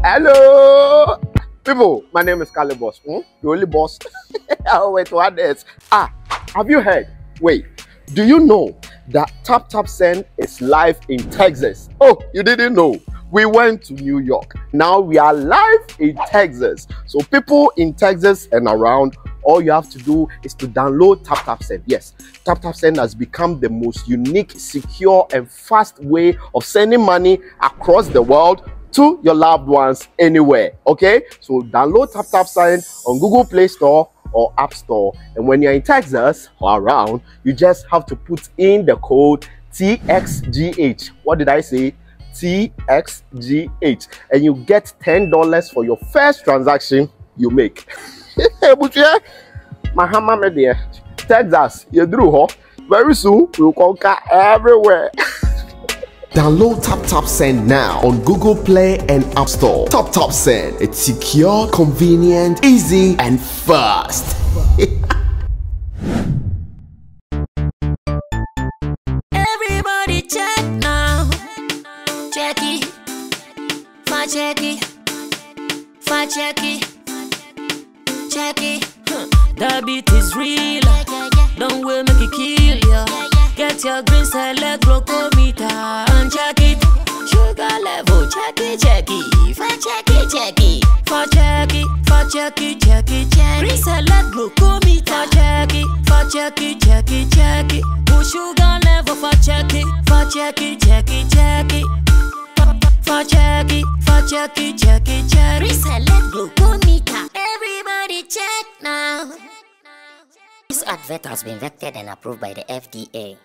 Hello, people. My name is Calibos. The only boss. Oh, wait, what else? Have you heard? Wait, do you know that Tap Tap Send is live in Texas? Oh, you didn't know? We went to New York. Now we are live in Texas. So people in Texas and around, all you have to do is to download Tap Tap Send. Yes, Tap Tap Send has become the most unique, secure, and fast way of sending money across the world to your loved ones anywhere. Okay, so download Tap Tap Send on Google Play Store or App Store. And when you're in Texas or around, you just have to put in the code TXGH. What did I say? TXGH, and you get $10 for your first transaction you make. Mahama media, Texas, you drew very soon we'll conquer everywhere. Download Tap Tap Send now on Google Play and App Store. Tap Tap Send, it's secure, convenient, easy, and fast. Everybody check now. Check it, check it, check it, check it. The beat is real. Don't wait, make it kill ya. Get your green select glucometer and check it. Sugar level, check it, check it. Check it, check it. Check it, check it, check it, check it. Green select glucometer. Check it, check it, check it, check it. Put sugar level for check it, check it, check it, check it. Check it, check it, check it. Reselect glucometer. Everybody check now. This advert has been vetted and approved by the FDA.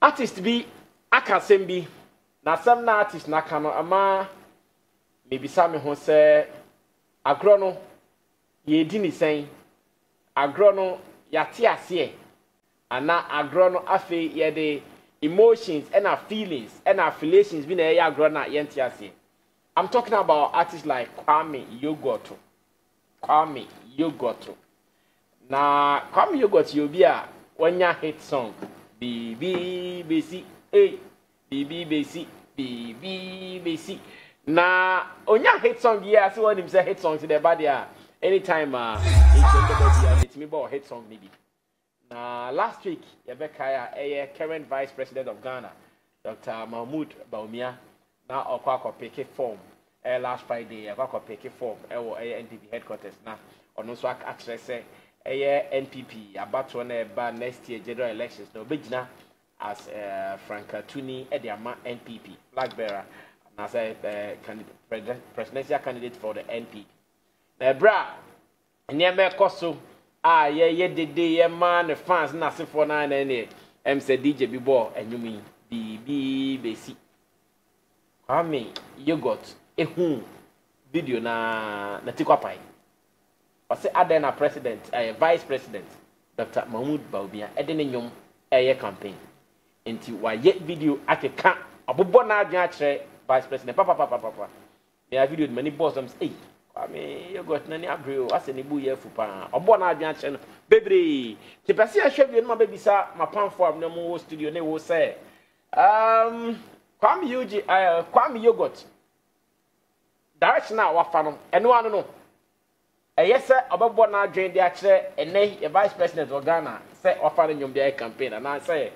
Artist be akasem bi na some na artist na kano ama maybe Sammy ho say agro no ye di ni sen agro no yate ase ana agro no afi ye de emotions and our feelings and our affiliations be na ye agro na ye nti ase. I'm talking about artists like Kwame Yogot. Kwame Yogot. Na Kwame Yogot you be a one hit song. BB Basi, hey, BB Basi, BB Basi. Na onya hit song here, so when him say hit song to the body, anytime it's me about hit song maybe. Na last week, Yabekaya, current Vice President of Ghana, Dr. Bawumiah, now Okwako pick form. Last Friday, Okwako pick form. NPP headquarters now. On also actually say. NPP about to next year general elections no begina as Franka Tuni Ediama NPP flag bearer and as a presidential candidate for the NPP. Na bra near me koso ye de man the fans na se for na say DJ Bibo enyumi BB Kwame Yogot ehu video na tikwapai. I say Adena President, Vice President, Dr. Bawumiah, Edeni Nyom, campaign. Into why yet video at a camp, a bubona Vice President, Papa. They have videoed many bosoms. Hey, I mean, you got none abrew, as any boo fupa, a bona channel, baby. The Passia showed you my baby, sir, my palm form, no more studio, they will say. Kwame Yogot. Direction now, what fan, and no one know. Yes, sir, about what now joined the actual and a Vice President of Ghana, say offering your campaign, and I say,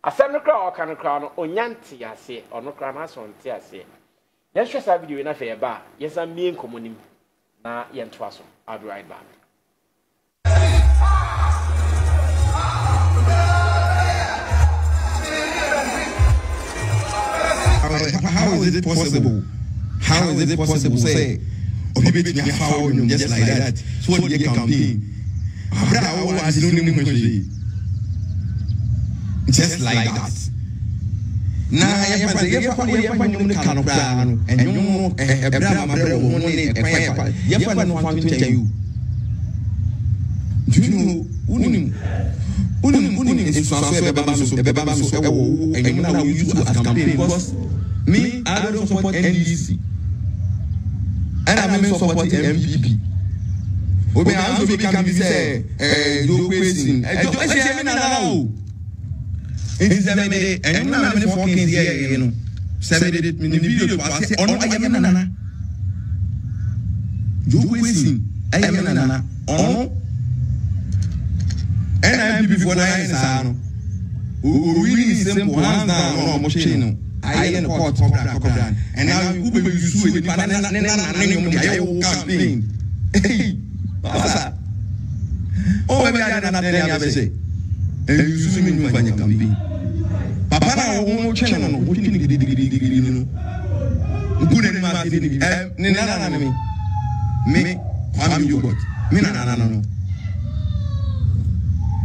a semi crown or can crown or yanti, I say, or no crown as on tea, I say. Yes, just have you enough a bar. Yes, I'm being communing. Now, Yantwaso, I'll be right back. How is it possible? How is it possible? Say, people how just like that. So what the campaign? Just like that. Now, me, I don't support NDC. And I'm supporting MPP. Obi also become be say do question. I say me na now. In 7 days and na me for kin here you know. 7 days me video to say ono ayem na nana. Do question. Ayem na nana. Ono. And I before na say no. Really simple hands down no mo chain no. I in the court cobra and now you be use with banana campaign. Hey. Pasa. Oh, maybe I don't have to say. And you see me in my campaign. Papa, I won't channel. What do you do? Good in my city. Me, Kwame Yogot. Me, no.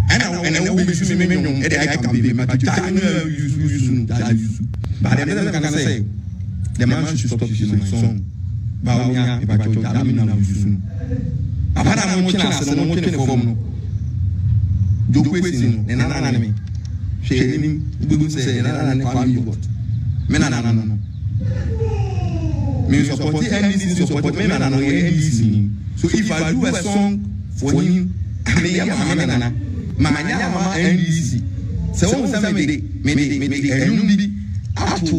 And I will be using me at I campaign. But I can say, the man should stop using my song. Bawumiah, if I told you, now you Apana mo china se no mo chine fom no do question no na me she ni bubu say na Kwame Yogot me na no me support NDC support me na NDC so if I do a song for him me ya na ma nya ma NDC so won say me bi ato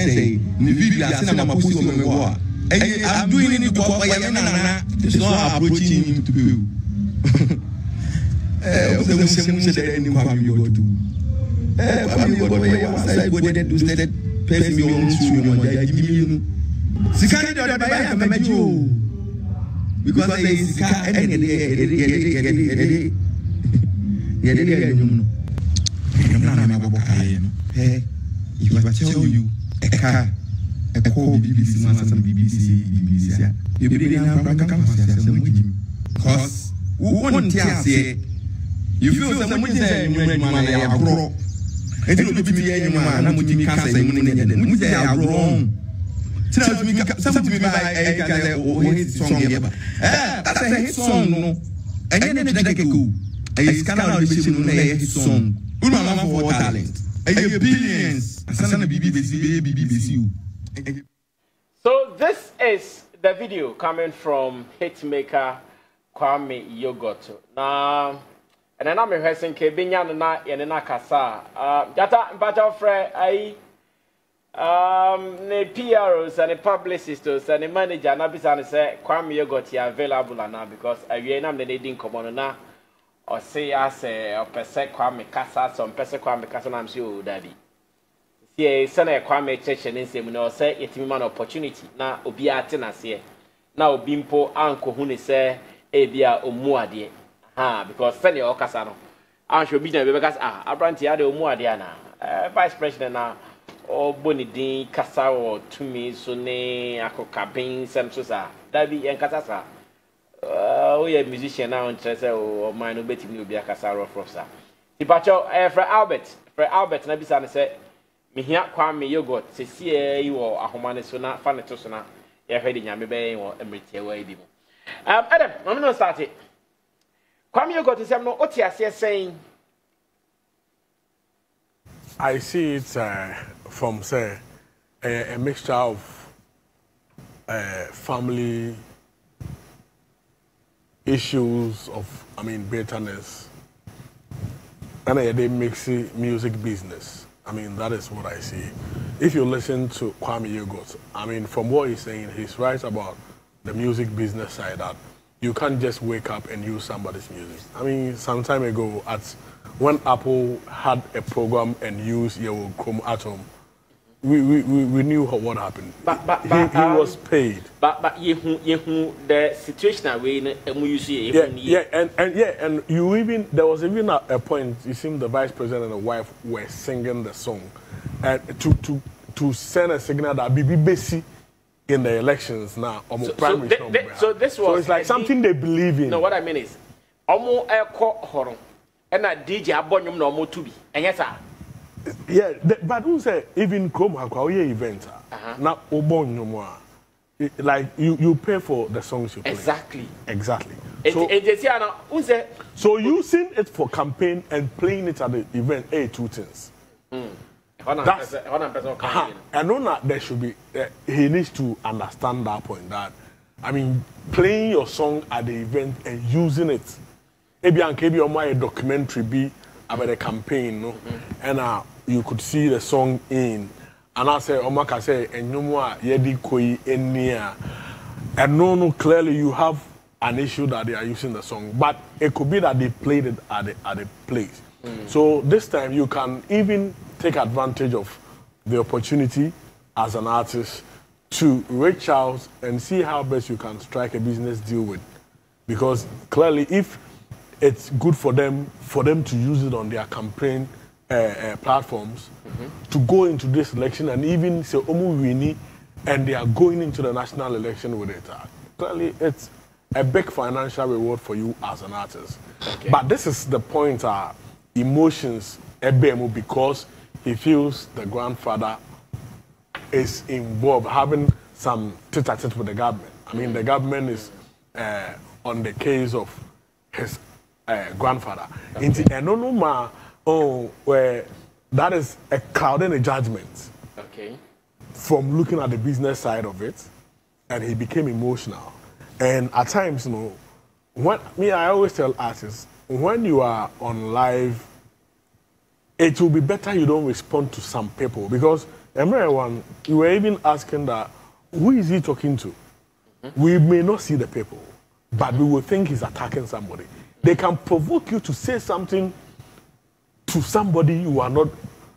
say ni video ase na ma post on me wa I'm doing it because it's not approaching him to be. Kwame Yogot too. Kwame Yogot, I go there to say person me on to give me. Sikani do buy am me you. Because there is sika any if I tell you a car a call BBC, BBC. You be because one say you feel someone say you grow. And you be any man, I'm with me, can't say money, I grown. Tell me something by a hit song here. That's a hit song, no. And then I go. I scan out the hit song. Mama for talent. Billions. BBC. So this is the video coming from hitmaker Kwame Yogot. Now, and then I'm rehearsing Kebinya na yenena kasa. Jata mpacha ofre ai ne PRs and the publicists and the manager na bisa ne say Kwame Yogot ya available na because awie na me dey komo na or say as a person Kwame kasa some person Kwame kasa na am say o daddy. Yeah, sana Kwame church and nsem na say yetimi man opportunity na obi ate na se na obi mpo anko hu ne say e bia omu ade ha because sene o kasa no anhwe obi na be kasa abranti ade omu ade na vice president na o boni din kasa o tumi so ne akoka bin sem so sa dabi en kasa sa o ye musician na on say o man no betimi obi akasa rough sa ipacho for Albert na bisa ne say Mihia Kwame Yogot sesie yi wo ahomane so na fa ne to so na ye hwede nyame be wo emretie wa bi mu Adam I'm no start it Kwame Yogot say no otiase saying I see it from say a mixture of family issues of bitterness and they mix music business. That is what I see. If you listen to Kwame Yogot, from what he's saying, he's right about the music business side that you can't just wake up and use somebody's music. Some time ago, when Apple had a program and used your Chrome Atom, we knew what happened. But he was paid. But you the situation we use and you even there was even a point. It seemed the vice president and the wife were singing the song, and to send a signal that BBC in the elections now. So this was. So it's like something they believe in. No, what I mean is, almost a and a DJ abonyum no more to be, and yes, sir. Yeah, but who say even Chrome Hakwa event now obon no more. Like you pay for the songs you play. Exactly. So using it for campaign and playing it at the event, two things. That's and on that there should be he needs to understand that point that I mean, playing your song at the event and using it. Maybe on my documentary be about a campaign, no, and you could see the song in, and I say, Omaka say, and no more yedi koi enia, and no, clearly you have an issue that they are using the song, but it could be that they played it at the place. So this time you can even take advantage of the opportunity as an artist to reach out and see how best you can strike a business deal with, because clearly if it's good for them to use it on their campaign platforms to go into this election and even say Omu Wini, and they are going into the national election with it. Clearly, it's a big financial reward for you as an artist. Okay. But this is the point: emotions, because he feels the grandfather is involved, having some tete-a-tete with the government. I mean, the government is on the case of his grandfather. Okay. Where that is a clouding a judgment. Okay. From looking at the business side of it, and he became emotional. And at times, I always tell artists, when you are on live, it will be better you don't respond to some people, because everyone, you were even asking that, who is he talking to? We may not see the people, but we will think he's attacking somebody. They can provoke you to say something to somebody you are not,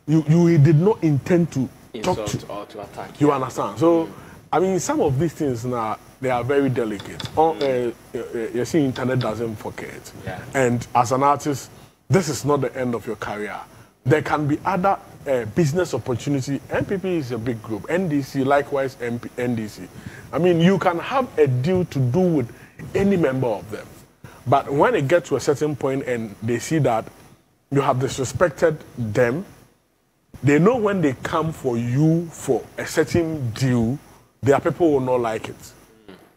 you did not intend to talk to or to attack. You understand? So, I mean, some of these things now, they are very delicate. You see, internet doesn't forget. Yeah. And as an artist, this is not the end of your career. There can be other business opportunity. NPP is a big group. NDC, likewise, NDC. I mean, you can have a deal to do with any member of them. But when it gets to a certain point and they see that you have disrespected them, they know when they come for you for a certain deal, their people will not like it.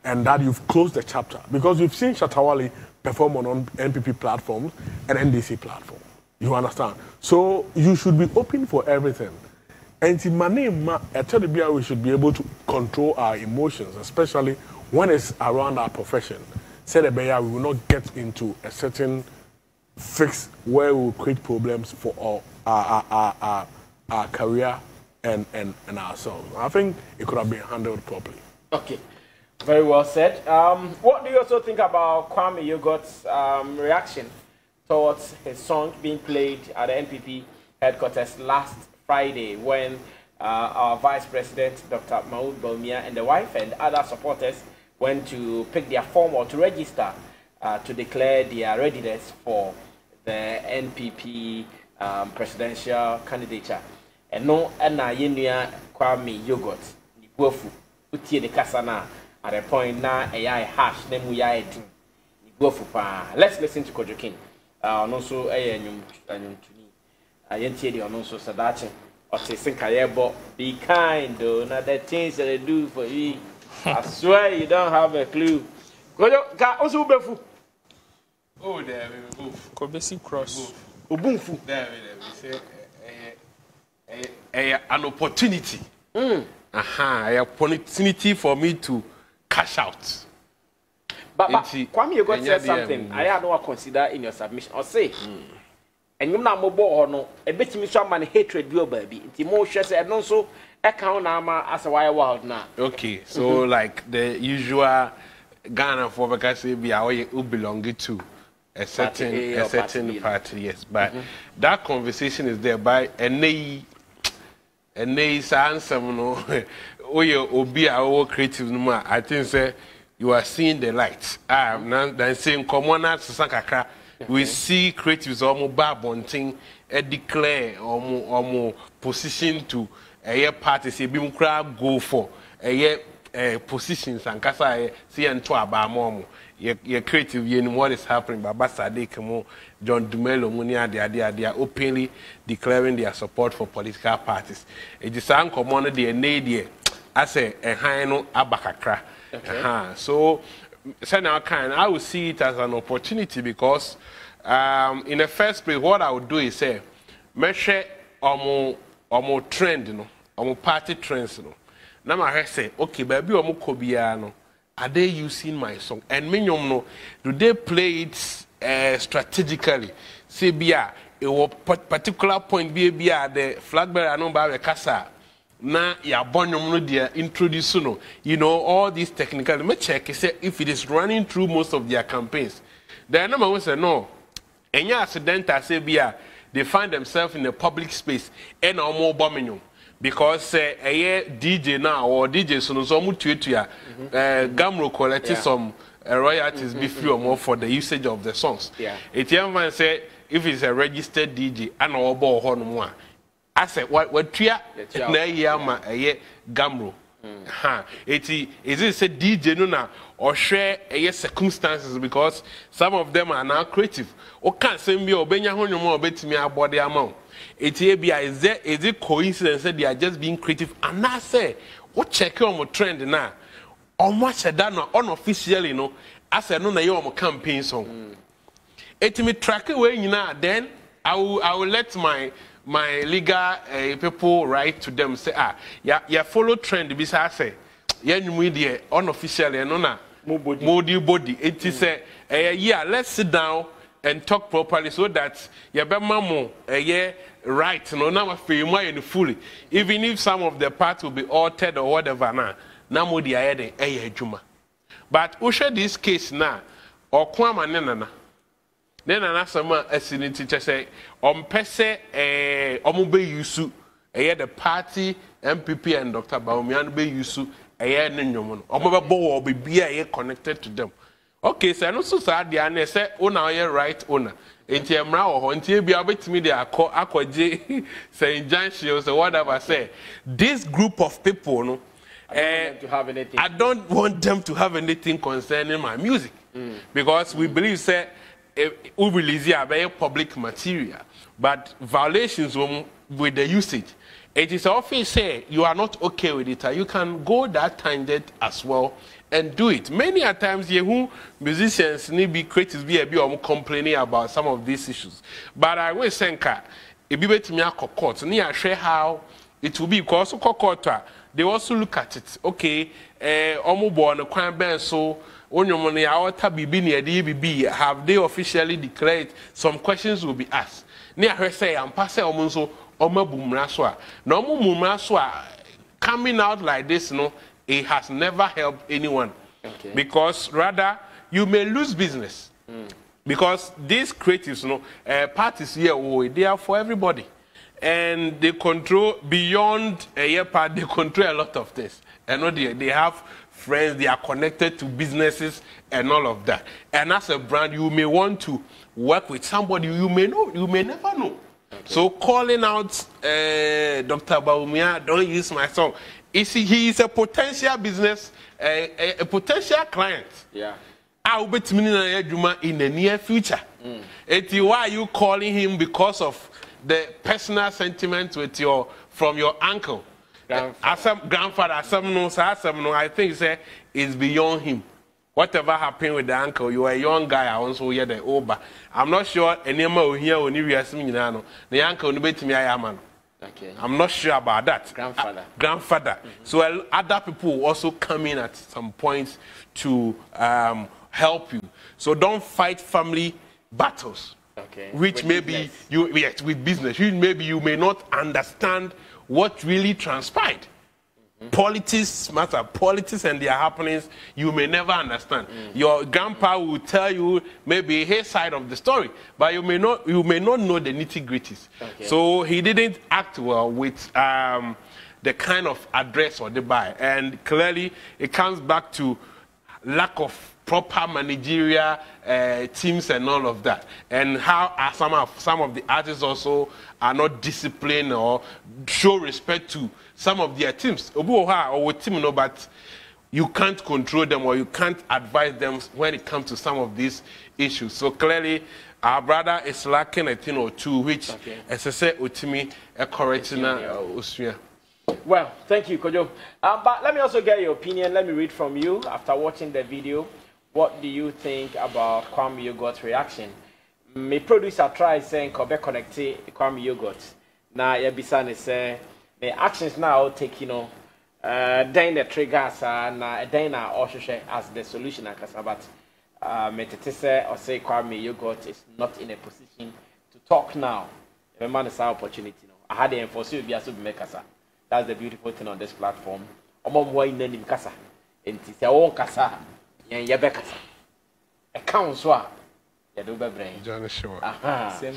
And that you've closed the chapter. Because we've seen Shatawale perform on NPP platforms and NDC platform. You understand? So you should be open for everything. And in my name, I tell the we should be able to control our emotions, especially when it's around our profession. Say the we will not get into a certain fix where we will create problems for our career and ourselves. I think it could have been handled properly. Okay, very well said. What do you also think about Kwame Yogot's reaction towards his song being played at the NPP headquarters last Friday, when our Vice President, Dr. Bawumiah, and the wife and other supporters went to pick their form or to register to declare their readiness for the NPP presidential candidature? And no, and na yenua Kwame Yogot ni bofu utie ne kasa na at a point na AI hash na mu ya edin ni bofu pa. Let's listen to Kojo King. No so anyum tuni. Yentie the no so sadache or say sinkayebo. Be kind though, na the things that they do for you. I swear you don't have a clue. Kojo ka also befu. Oh, there we move. Kobesi cross. Obunfu. There we say an opportunity. An opportunity for me to cash out. But Kwame, you got to say something. I had no consider in your submission. Or say, and you know, mobile or no, a bit me some man hatred, your baby. Timo says, and also account nama as a wire world now. Okay, so like the usual Ghana for vacation, be our who belong to a certain party, yes. But that conversation is there by and they answer no obi our creative no. I think say you are seeing the light. Then saying common as kakra. We see creatives almost babonting declare almost position to a party say bim crowd go for a positions and kasa see and to about your creative you know what is happening. Baba Sade Kemo, John Dumelo Munia, they are openly declaring their support for political parties. It is uncommon the nadia as a hino abakakra. So now I will see it as an opportunity because in the first place what I would do is say measure omo trend no omo party trends no. Now I say okay baby omo kobiya no are they using my song? And me no, do they play it strategically? Say bia a particular point be the flag bearer no ba kasa na ya bonyom no dia introduce no, you know, all these technical. Me check say if it is running through most of their campaigns. The number one say no. Any accidental say bia they find themselves in a public space and no more bombing. Because a DJ now or DJ so mu tuatua Gamro collected some royalties be free or more for the usage of the songs. Yeah. It even say if it's a registered DJ and or bo ho no mo I said what tua na yama Gamro. Ha is it say DJ no na or share circumstances because some of them are now creative. O can send me obenya ho nyomo obetimi abode amount. Is it coincidence that they are just being creative? And I say, what check on my trend now? On what I done unofficially, you know, I said, no, you are campaign song. It me track away, you know, then I will let my legal people write to them, say, yeah, follow trend, because I say, yeah, you media unofficially, and no, modi body. It is yeah, let's sit down and talk properly so that your mamo right no now feel fully even if some of the parts will be altered or whatever now modi juma but we share this case now or Kwame nana sama asiniti say pese be yusu the party MPP and Dr. Bawumiah be yusu nenyomo no be be connected to them. Okay, so I know so sad the ane say owner you right owner. Enti emra wo ho enti bia betimi dey akwaje say injunction so whatever say. This group of people no I don't want them to have anything concerning my music. Because we believe say we release a public material but violations with the usage. It is often say you are not okay with it, you can go that tangent as well and do it. Many a times, musicians need be creative, be complaining about some of these issues. But I will say, if you bet me a court, I share how it will be because court they also look at it. Okay, born a crime ban so. Have they officially declared? Some questions will be asked. Near her say, I'm passing almost coming out like this, no, it has never helped anyone. Okay. Because rather you may lose business. Because these creatives, parties here, they are for everybody. And they control beyond a year part, they control a lot of things. And they have friends, they are connected to businesses and all of that. And as a brand, you may want to work with somebody you may know, you may never know. Okay. So calling out Dr. Bawumiah, don't use my song. He is a potential business, a potential client. Yeah. I'll bet in the near future. Why are you calling him because of the personal sentiment from your uncle? Grandfather, I think it's beyond him. Whatever happened with the uncle, you are a young guy, I also hear the over. I'm not sure any more here when you are seeing the uncle okay. I'm not sure about that. Grandfather. So other people will also come in at some points to help you. So don't fight family battles. Okay. Which with maybe business. With business. Maybe you may not understand what really transpired. Politics matter. Politics and their happenings, you may never understand. Your grandpa will tell you maybe his side of the story, but you may not know the nitty-gritties. Okay. So he didn't act well with the kind of address or the buy. And clearly, it comes back to lack of proper managerial teams and all of that. And how some of the artists also are not disciplined or show respect to some of their teams. But you can't control them or you can't advise them when it comes to some of these issues. So clearly, our brother is lacking a thing or two, which, as I said, Utimi, a correction. Well, thank you, Kojo. But let me also get your opinion. Let me read from you after watching the video. What do you think about Kwame Yogot's reaction? My producer tried saying Kobe connected Kwame Yogot. Now, Yabisane say the actions now take, then the triggers and then also as the solution but Metetese or say Kwame Yogot is not in a position to talk now. The man is our opportunity. I had the enforce you be make us. That's the beautiful thing on this platform. Omomwa in name kasa. Enti se won kasa yen ye be kasa. E kan so a ye do be brain. John sure. Same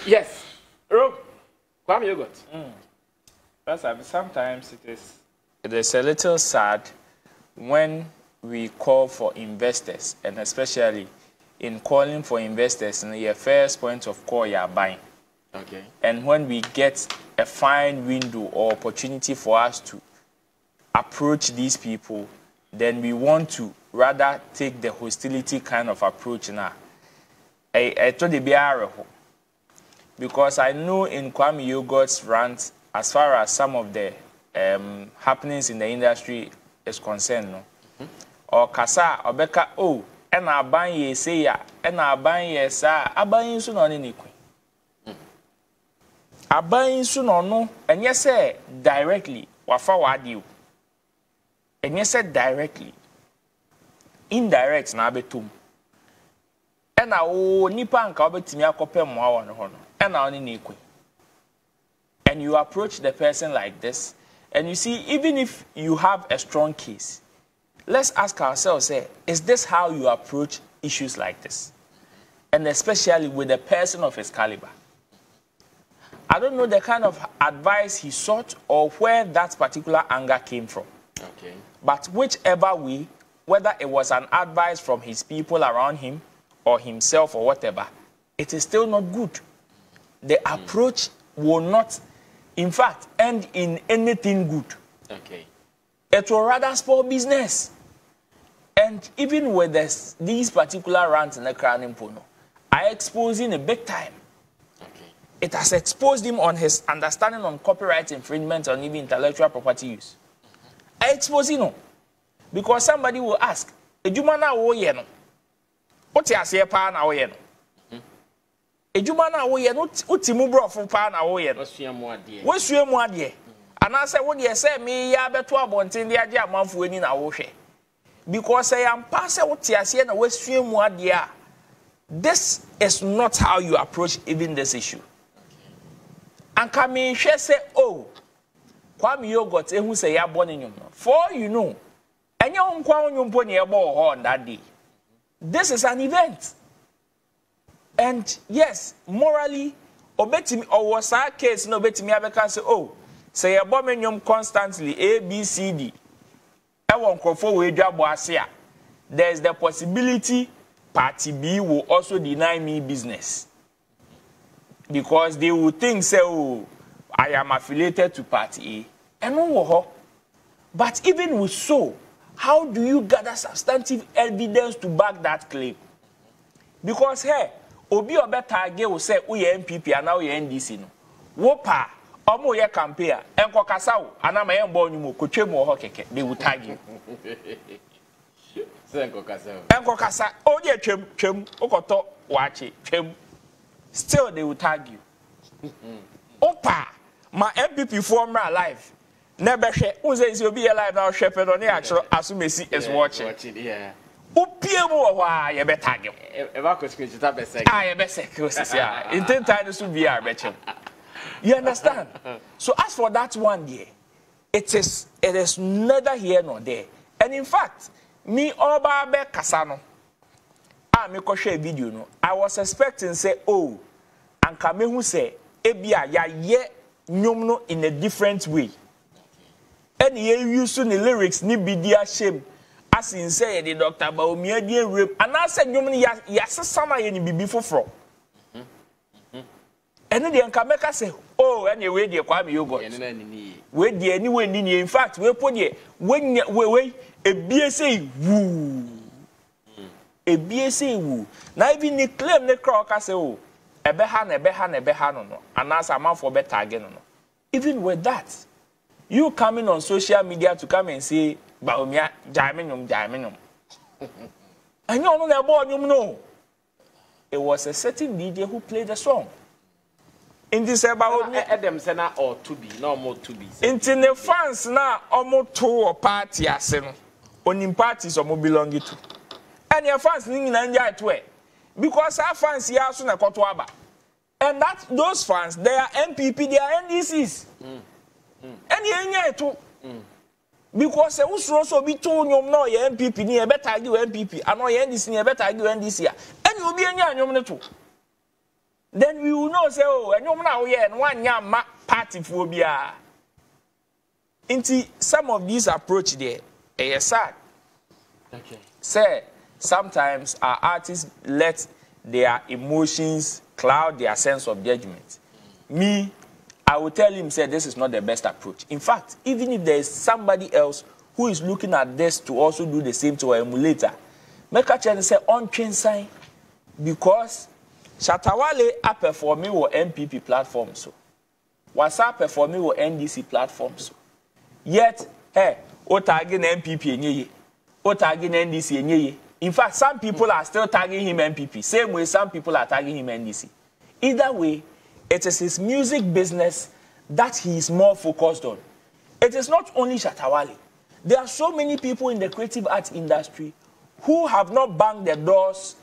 yes. Rob. Kwame Yogot. Sometimes it is a little sad when we call for investors, and especially in calling for investors, in your first point of call you are buying. Okay. And when we get a fine window or opportunity for us to approach these people, then we want to rather take the hostility kind of approach now. I told the because I know in Kwame Yogot's rant, as far as some of the happenings in the industry is concerned, no? Or kasa obeka oh and aban ye say ya and aban ye sa aban so no ni kwen aban so no and yes say directly wafa wadi and yes say directly indirect na abetum and o nipa nka obetimi akopem mo awon ho no and na oni ni kwen and you approach the person like this and you see even if you have a strong case, let's ask ourselves, is this how you approach issues like this? And especially with a person of his caliber. I don't know the kind of advice he sought or where that particular anger came from. Okay. But whichever way, whether it was an advice from his people around him or himself or whatever, it is still not good. The approach will not, in fact, end in anything good. Okay. It will rather spoil business. And even with these particular rants in the crown impono, I expose him a big time. Okay. It has exposed him on his understanding on copyright infringement and even intellectual property use. I expose him because somebody will ask, "Ejuma na wo ye no? What you say pa na wo ye no? Ejuma na wo ye no? Utimu brofo pa na wo ye no? Wosua mu ade. Ana say wo de say me ya beto abonten de age amanfo ani na wo hwe. Because say am pass what you say na wosua mu ade a. This is not how you approach even this issue. And Kwame hwe say oh Kwame Yogot ehu say ya bone nyum no. For you know, enye onkwa onyum po ne ebo ho on that day. This is an event. And yes, morally, obetimi or was our case no obetimi abeka say oh say ya bone nyum constantly A B C D. E won krofo we dwabo ase a. There is the possibility Party B will also deny me business. Because they will think, say, oh, I am affiliated to Party A. And no, but even with so, how do you gather substantive evidence to back that claim? Because hey, Obi Obetage will say, we are MPP and now we are NDC. No. Wopa, Omo ye campaign, and Kokasau, and I'm a born you, Kochemo Hokeke, they will tag you. Enko kasa oje twem okoto wache twem still they will tag you opa ma MPP form live na be hwe unze nsi obi ye live na hwe pe no ne achro asumesi is watching yeah opie mu wo a ye be tag you e ba ko screenshot be sek ye be sek osisi a intent time so be a be chem you understand. So as for that one there, it is neither here nor there. And in fact, me oba be kasano. Me ko share video no. I was expecting say oh, anka me hu say ebia ya ye nyom no in a different way. And ye use the lyrics ni bidia shame. As in say the Dr. Bawumiah die rape. And I said nyom no ya sesama ye ni bibi foforo. And then anka make say oh anyway dey Kwame Yogot. We dey anyway ni in fact we put there when we ebie say woo ebie say woo na even ni claim ne kra ka say oh ebe ha no and as amount for better again no. Even with that, you coming on social media to come and say Bawumiah jaimenyum and you know na boy you know it was a certain DJ who played the song. Inti se Bawumiah Adam say na or to be no more to be. Inti ne fans na omo to party ase no. Onim parties omo belong to. And your fans ni nyina njai to e. Because our fans here so na koto aba. And that those fans, they are MPP, they are NDCs. And you nyai to. Because se usro so bi to nyom no ye MPP ni e better give MPP, ano ye NDC ni e better give NDC a. And you be nya nyom ne to. Then we will know say oh nyom na wo ye no anya ma party fo bia. Inti some of these approach there, yes sad. Okay. Say sometimes our artists let their emotions cloud their sense of judgment. Me, I will tell him, say, this is not the best approach. In fact, even if there is somebody else who is looking at this to also do the same to an emulator, make a chance say, on train sign, because Shatawale are performing with MPP platforms. So. WhatsApp performing with NDC platforms. So. Yet, hey, o tagging MPP nye, o tagging NDC nye. In fact, some people are still tagging him MPP. Same way some people are tagging him NDC. Either way, it is his music business that he is more focused on. It is not only Shatawale. There are so many people in the creative arts industry who have not banged their doors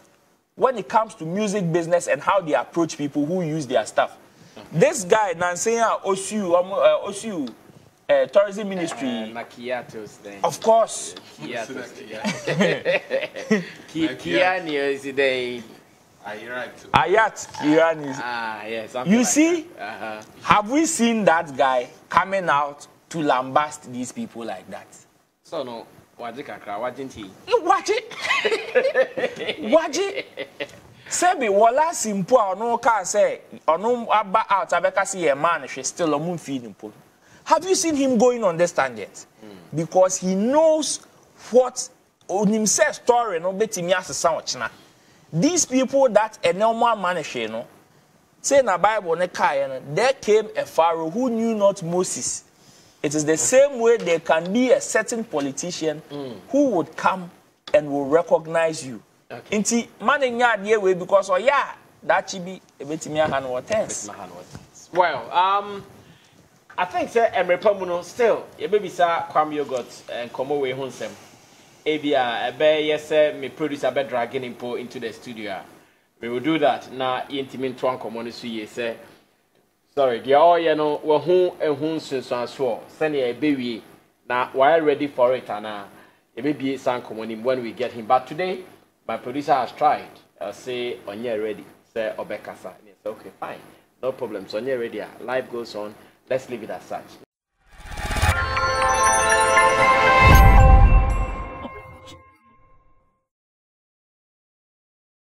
when it comes to music business and how they approach people who use their stuff. This guy, Nansea Osu, tourism ministry. Of course. Kiani is the Ayat Irani. Yes. You see, have we seen that guy coming out to lambast these people like that? So no, watch it. Watch it. Watch it. Sebi wala simple no can say onu aba out abeka see a man she still a moon feeding po. Have you seen him going on this tangent? Because he knows what on himself story no betimi asesa ochina. These people that a normal man no say na Bible ne kai no there came a Pharaoh who knew not Moses. It is the same way there can be a certain politician who would come and will recognize you. Inti man nya ade we because yeah that chibi ebetimi aha no tense. Well, I think say Emrepamuno still baby sir Kwame Yogot and Komo we hunsem. Ebia ebe yes me producer be dragging him into the studio. We will do that na intimate twan Komo no so say sorry the all you know we hu ehun sunsun send e be na we are ready for it and e be san Komo nim when we get him. But today my producer has tried. Say onye ready. Say obekasa. Okay, fine. No problem. So onye ready. Life goes on. Let's leave it as such.